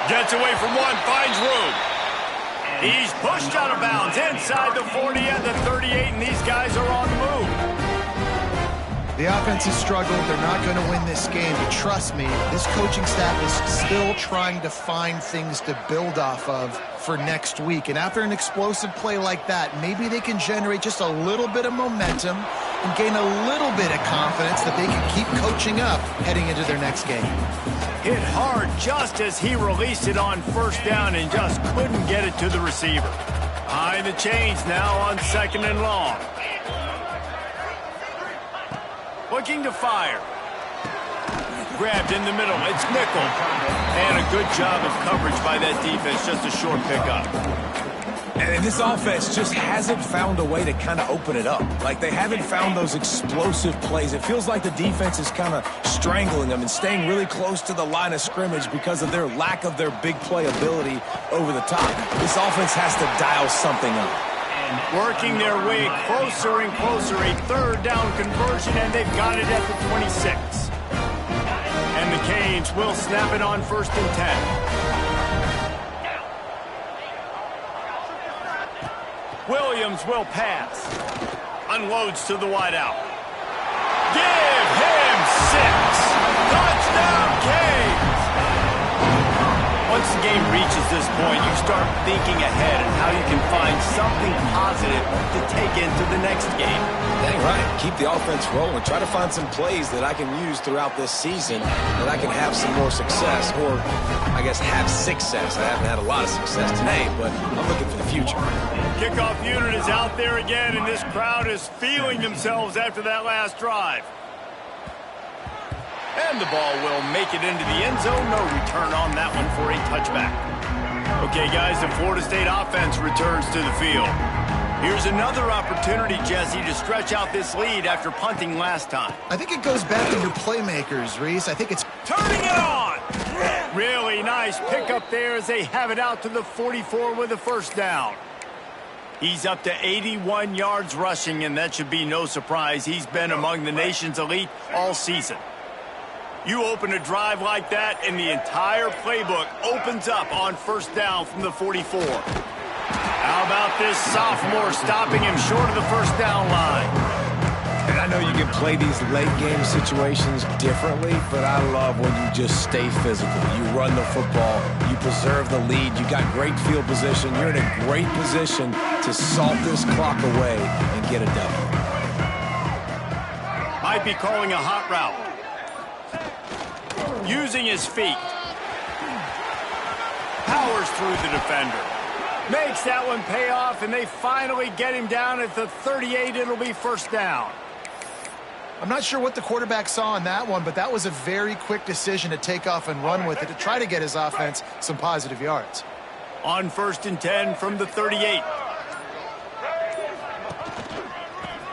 Gets away from one, finds room. He's pushed out of bounds inside the 40 and the 38, and these guys are on the move. The offense has struggled. They're not going to win this game, but trust me, this coaching staff is still trying to find things to build off of for next week. And after an explosive play like that, maybe they can generate just a little bit of momentum and gain a little bit of confidence that they can keep coaching up heading into their next game. Hit hard just as he released it on 1st down and just couldn't get it to the receiver. Behind the chains now on 2nd and long. Looking to fire. Grabbed in the middle. It's Nickel. And a good job of coverage by that defense. Just a short pickup. And this offense just hasn't found a way to kind of open it up. Like, they haven't found those explosive plays. It feels like the defense is kind of strangling them and staying really close to the line of scrimmage because of their lack of their big play ability over the top. This offense has to dial something up. Working their way closer and closer. A 3rd down conversion, and they've got it at the 26. And the Canes will snap it on 1st and 10. Williams will pass. Unloads to the wideout. Give him 6. Touchdown, Canes! Once the game reaches this point, you start thinking ahead and how you can find something positive to take into the next game. Dang right. Keep the offense rolling. Try to find some plays that I can use throughout this season that I can have some more success, or I guess have success. I haven't had a lot of success today, but I'm looking for the future. Kickoff unit is out there again, and this crowd is feeling themselves after that last drive. And the ball will make it into the end zone. No return on that one for a touchback. Okay, guys, the Florida State offense returns to the field. Here's another opportunity, Jesse, to stretch out this lead after punting last time. I think it goes back to your playmakers, Reese. I think it's turning it on. Really nice pickup there as they have it out to the 44 with a 1st down. He's up to 81 yards rushing, and that should be no surprise. He's been among the nation's elite all season. You open a drive like that, and the entire playbook opens up on 1st down from the 44. How about this sophomore stopping him short of the 1st down line? And I know know you can play these late-game situations differently, but I love when you just stay physical. You run the football, you preserve the lead, you got great field position, you're in a great position to salt this clock away and get a W. Might be calling a hot route. Using his feet. Powers through the defender. Makes that one pay off, and they finally get him down at the 38. It'll be first down. I'm not sure what the quarterback saw on that one, but that was a very quick decision to take off and run with it to try to get his offense some positive yards. On 1st and 10 from the 38.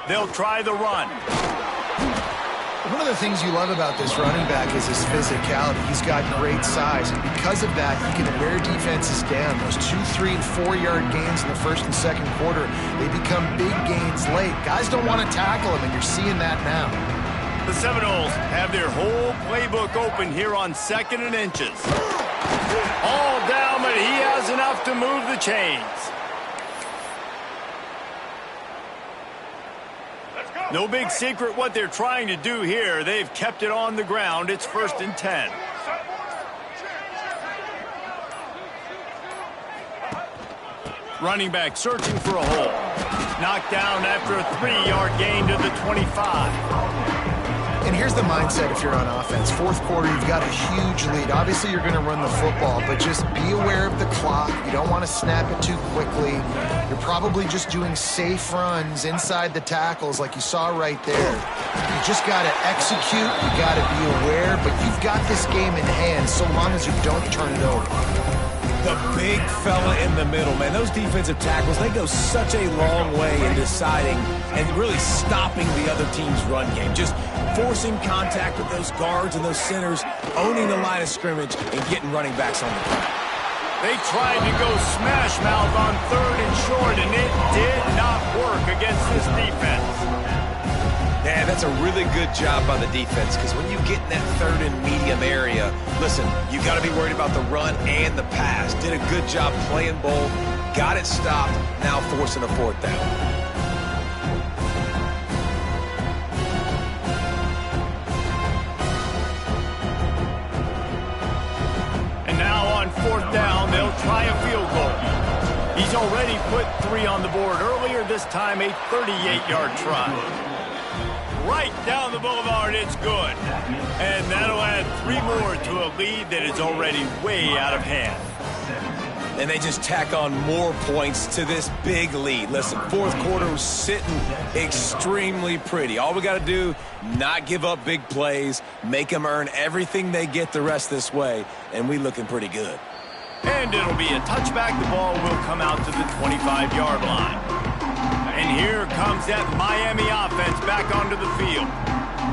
They'll try the run. One of the things you love about this running back is his physicality. He's got great size, and because of that, he can wear defenses down. Those 2, 3, and 4-yard gains in the first and second quarter, they become big gains late. Guys don't want to tackle him, and you're seeing that now. The Seminoles have their whole playbook open here on 2nd and inches. All down, but he has enough to move the chains. No big secret what they're trying to do here. They've kept it on the ground. It's 1st and 10. Running back searching for a hole. Knocked down after a 3-yard gain to the 25. And here's the mindset if you're on offense. Fourth quarter, you've got a huge lead. Obviously, you're going to run the football, but just be aware of the clock. You don't want to snap it too quickly. You're probably just doing safe runs inside the tackles like you saw right there. You just got to execute. You got to be aware, but you've got this game in hand so long as you don't turn it over. The big fella in the middle, man. Those defensive tackles, they go such a long way in deciding and really stopping the other team's run game. Just forcing contact with those guards and those centers, owning the line of scrimmage, and getting running backs on the ground. They tried to go smash mouth on 3rd and short, and it did not work against this defense. Man, that's a really good job by the defense, because when you get in that 3rd and medium area, listen, you got to be worried about the run and the pass. Did a good job playing both, got it stopped, now forcing a 4th down. And now on 4th down, they'll try a field goal. He's already put 3 on the board earlier, this time a 38-yard try. Right down the boulevard, it's good. And that'll add 3 more to a lead that is already way out of hand. And they just tack on more points to this big lead. Listen, 4th quarter was sitting extremely pretty. All we got to do, not give up big plays, make them earn everything they get the rest this way, and we looking pretty good. And it'll be a touchback. The ball will come out to the 25-yard line. And here comes that Miami offense back onto the field.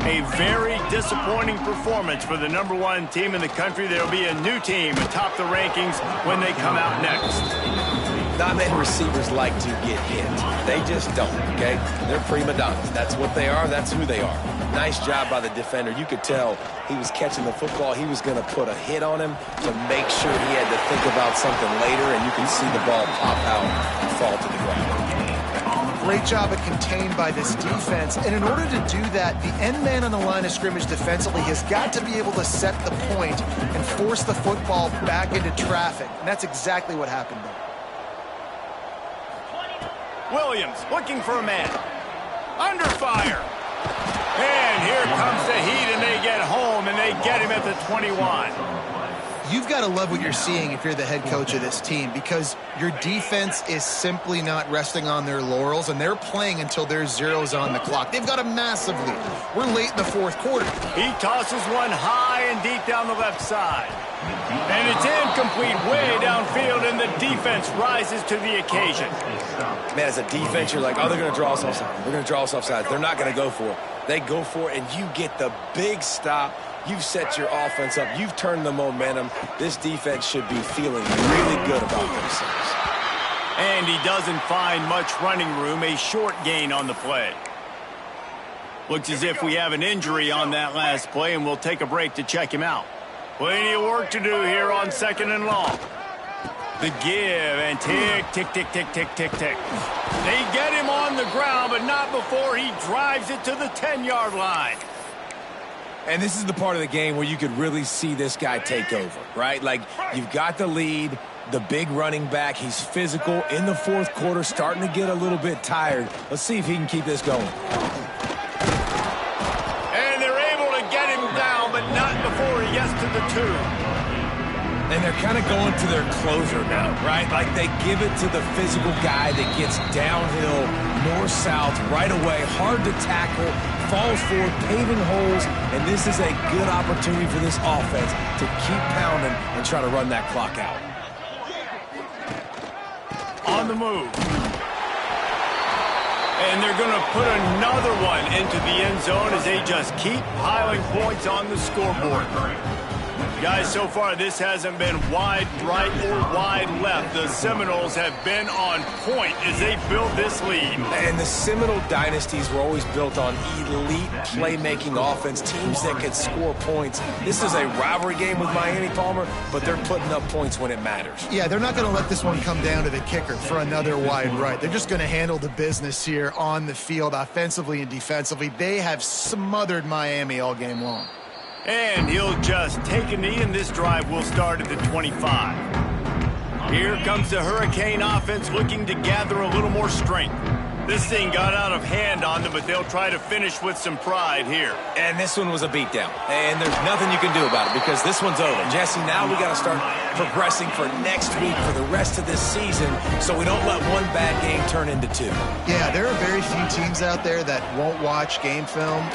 A very disappointing performance for the #1 team in the country. There'll be a new team atop the rankings when they come out next. Not many receivers like to get hit. They just don't, okay? They're prima donnas. That's what they are. That's who they are. Nice job by the defender. You could tell he was catching the football. He was going to put a hit on him to make sure he had to think about something later, and you can see the ball pop out and fall to the ground. Great job at contained by this defense. And in order to do that, the end man on the line of scrimmage defensively has got to be able to set the point and force the football back into traffic. And that's exactly what happened there. Williams looking for a man. Under fire. And here comes the heat, and they get home, and they get him at the 21. You've got to love what you're seeing if you're the head coach of this team, because your defense is simply not resting on their laurels, and they're playing until there's zeros on the clock. They've got a massive lead. We're late in the 4th quarter. He tosses one high and deep down the left side. And it's incomplete way downfield, and the defense rises to the occasion. Man, as a defense, you're like, oh, they're going to draw us offside. They're going to draw us offside. They're not going to go for it. They go for it, and you get the big stop. You've set your offense up. You've turned the momentum. This defense should be feeling really good about themselves. And he doesn't find much running room. A short gain on the play. Looks as if we have an injury on that last play, and we'll take a break to check him out. Plenty of work to do here on 2nd and long. The give, and tick, tick, tick, tick, tick, tick, tick. They get him on on the ground, but not before he drives it to the 10-yard line. And this is the part of the game where you could really see this guy take over, right? Like, you've got the lead, the big running back. He's physical in the fourth quarter, starting to get a little bit tired. Let's see if he can keep this going. And they're able to get him down, but not before he gets to the 2. And they're kind of going to their closer now, right? Like, they give it to the physical guy that gets downhill, north-south, right away, hard to tackle, falls forward, paving holes, and this is a good opportunity for this offense to keep pounding and try to run that clock out. On the move. And they're going to put another one into the end zone as they just keep piling points on the scoreboard. Guys, so far this hasn't been wide right or wide left. The Seminoles have been on point as they build this lead. And the Seminole dynasties were always built on elite playmaking offense, teams that could score points. This is a rivalry game with Miami, Palmer, but they're putting up points when it matters. Yeah, they're not going to let this one come down to the kicker for another wide right. They're just going to handle the business here on the field, offensively and defensively. They have smothered Miami all game long. And he'll just take a knee, and this drive will start at the 25. Here comes the Hurricane offense looking to gather a little more strength. This thing got out of hand on them, but they'll try to finish with some pride here. And this one was a beatdown. And there's nothing you can do about it because this one's over. Jesse, now we got to start progressing for next week for the rest of this season so we don't let one bad game turn into 2. Yeah, there are very few teams out there that won't watch game film,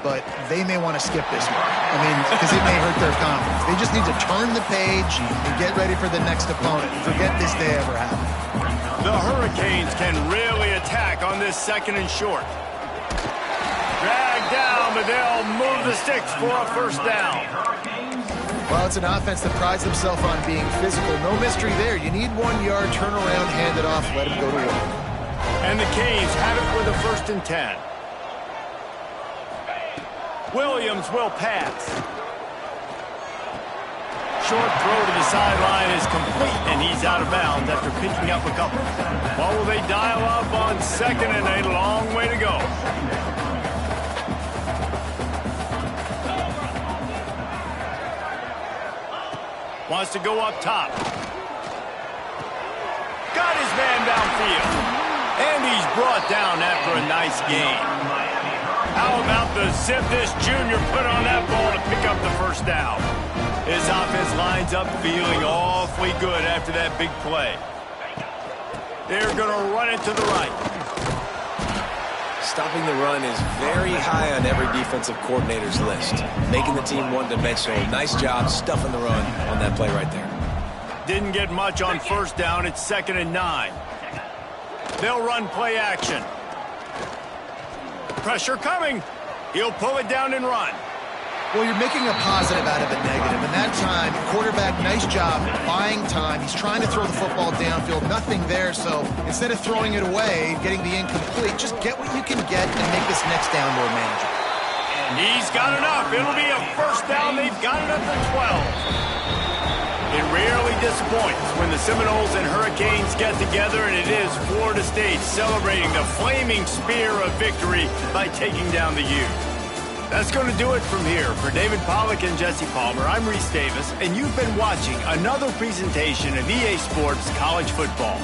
but they may want to skip this one. I mean, because it may hurt their confidence. They just need to turn the page and get ready for the next opponent. Forget this day ever happened. The Hurricanes can really attack on this 2nd and short. Dragged down, but they'll move the sticks for a first down. Well, it's an offense that prides themselves on being physical. No mystery there. You need 1 yard, turn around, hand it off, let him go to work. And the Canes have it with a 1st and 10. Williams will pass. Short throw to the sideline is complete, and he's out of bounds after picking up a couple. Well, will they dial up on 2nd and a long way to go? Wants to go up top. Got his man downfield. And he's brought down after a nice gain. How about the zip this junior put on that ball to pick up the first down? His offense lines up feeling awfully good after that big play. They're going to run it to the right. Stopping the run is very high on every defensive coordinator's list. Making the team one-dimensional. Nice job stuffing the run on that play right there. Didn't get much on 1st down. It's 2nd and 9. They'll run play action. Pressure coming. He'll pull it down and run. Well, you're making a positive out of a negative. And that time, quarterback, nice job buying time. He's trying to throw the football downfield. Nothing there. So instead of throwing it away, getting the incomplete, just get what you can get and make this next down more manageable. He's got enough. It'll be a first down. They've got it at the 12. It rarely disappoints when the Seminoles and Hurricanes get together, and it is Florida State celebrating the flaming spear of victory by taking down the U. That's going to do it from here. For David Pollack and Jesse Palmer, I'm Reese Davis, and you've been watching another presentation of EA Sports College Football.